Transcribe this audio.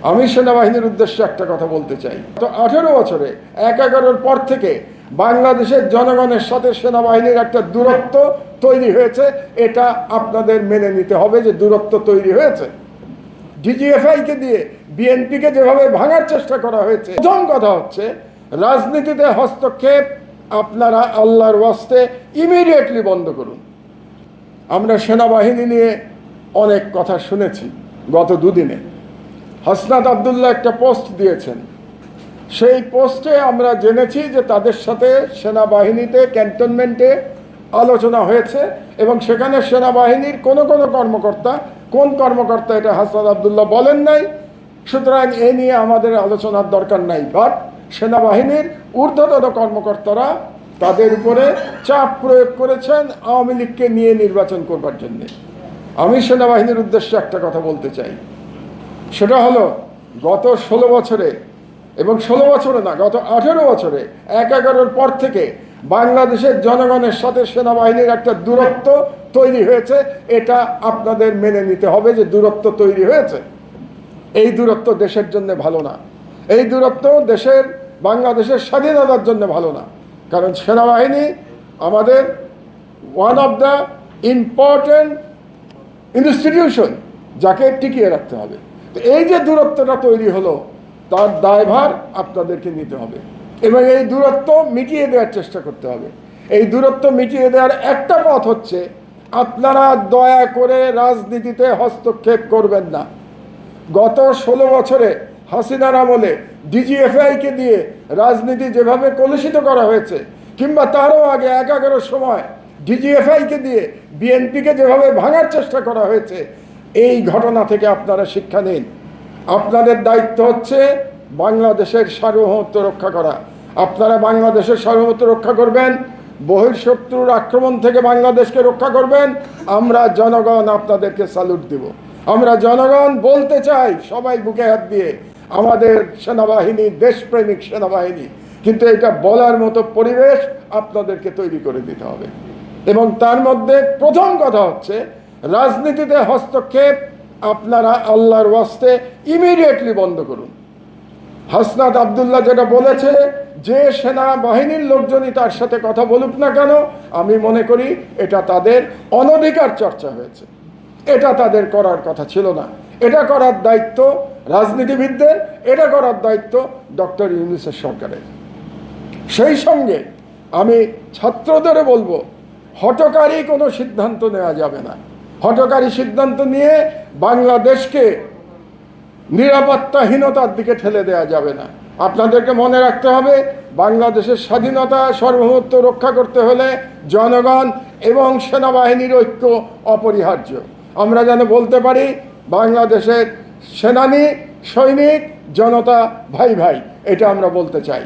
আমি সেনাবাহিনীর উদ্দেশ্যে একটা কথা বলতে চাই। তো 18 বছরে 11-11 পর থেকে বাংলাদেশের জনগণের সাথে সেনাবাহিনীর একটা দূরত্ব তৈরি হয়েছে। এটা আপনাদের মেনে নিতে হবে যে দূরত্ব তৈরি হয়েছে। ডিজিএফআইকে দিয়ে বিএনপিকে যেভাবে ভাঙার চেষ্টা করা হয়েছে, প্রথম কথা হচ্ছে রাজনীতিতে হস্তক্ষেপ আপনারা আল্লাহর ওয়াস্তে ইমিডিয়েটলি বন্ধ করুন। আমরা সেনাবাহিনী নিয়ে অনেক কথা শুনেছি গত দুদিনে। হাসনাত আবদুল্লাহ একটা পোস্ট দিয়েছেন, সেই পোস্টে আমরা জেনেছি যে তাদের সাথে সেনাবাহিনীতে ক্যান্টনমেন্টে আলোচনা হয়েছে এবং সেখানে সেনাবাহিনীর কোনো কর্মকর্তা, কোন কর্মকর্তা এটা হাসনাত আবদুল্লাহ বলেন নাই, সুতরাং এ নিয়ে আমাদের আলোচনার দরকার নাই। বাট সেনাবাহিনীর ঊর্ধ্বতন কর্মকর্তারা তাদের উপরে চাপ প্রয়োগ করেছেন আওয়ামী লীগকে নিয়ে নির্বাচন করবার জন্য। আমি সেনাবাহিনীর উদ্দেশ্যে একটা কথা বলতে চাই, সেটা হলো গত 16 বছরে এবং 16 বছরে না, গত 18 বছরে 11-11 পর থেকে বাংলাদেশের জনগণের সাথে সেনাবাহিনীর একটা দূরত্ব তৈরি হয়েছে। এটা আপনাদের মেনে নিতে হবে যে দূরত্ব তৈরি হয়েছে। এই দূরত্ব দেশের জন্য ভালো না, এই দূরত্ব বাংলাদেশের স্বাধীনতার জন্য ভালো না। কারণ সেনাবাহিনী আমাদের one of the important institution, যাকে টিকিয়ে রাখতে হবে। তো এই যে দূরত্বটা তৈরি হলো, তার দায়ভার আপনাদেরকে নিতে হবে এবং এই দূরত্ব মিটিয়ে দেওয়ার চেষ্টা করতে হবে। এই দূরত্ব মিটিয়ে দেওয়ার একটা পথ হচ্ছে আপনারা দয়া করে রাজনীতিতে হস্তক্ষেপ করবেন না। গত 16 বছরে হাসিনার আমলে ডিজিএফআইকে দিয়ে রাজনীতি যেভাবে কলুষিত করা হয়েছে, কিংবা তারও আগে 11 সময় ডিজিএফআইকে দিয়ে বিএনপিকে যেভাবে ভাঙার চেষ্টা করা হয়েছে, এই ঘটনা থেকে আপনারা শিক্ষা নিন। আপনাদের দায়িত্ব হচ্ছে বাংলাদেশের সার্বভৌমত্ব রক্ষা করা। আপনারা বাংলাদেশের সার্বভৌমত্ব রক্ষা করবেন, বহিঃশত্রুর আক্রমণ থেকে বাংলাদেশকে রক্ষা করবেন। আমরা জনগণ আপনাদেরকে স্যালুট দিব। আমরা জনগণ বলতে চাই সবাই বুকে হাত দিয়ে, আমাদের সেনাবাহিনী দেশপ্রেমিক সেনাবাহিনী, কিন্তু এটা বলার মতো পরিবেশ আপনাদেরকে তৈরি করে দিতে হবে। এবং তার মধ্যে প্রথম কথা হচ্ছে রাজনীতিতে হস্তক্ষেপ আপনারা আল্লাহর ওয়াস্তে ইমিডিয়েটলি বন্ধ করুন। হাসনাত আবদুল্লাহ যেটা বলেছে, যে সেনাবাহিনীর লোকজনই তার সাথে কথা বলুক না কেন, আমি মনে করি এটা তাদের অনধিকার চর্চা হয়েছে। এটা তাদের করার কথা ছিল না। এটা করার দায়িত্ব রাজনীতিবিদদের, এটা করার দায়িত্ব ডক্টর ইউনূসের সরকারের। সেই সঙ্গে আমি ছাত্রদেরও বলবো, হঠকারী কোনো সিদ্ধান্ত নেওয়া যাবে না। হঠকারী সিদ্ধান্ত নিয়ে বাংলাদেশকে নিরাপত্তাহীনতার দিকে ঠেলে দেওয়া যাবে না। আপনাদেরকে মনে রাখতে হবে, বাংলাদেশের স্বাধীনতা সার্বভৌমত্ব রক্ষা করতে হলে জনগণ এবং সেনাবাহিনীর ঐক্য অপরিহার্য। আমরা যেন বলতে পারি বাংলাদেশের সেনানী, সৈনিক, জনতা ভাই ভাই, এটা আমরা বলতে চাই।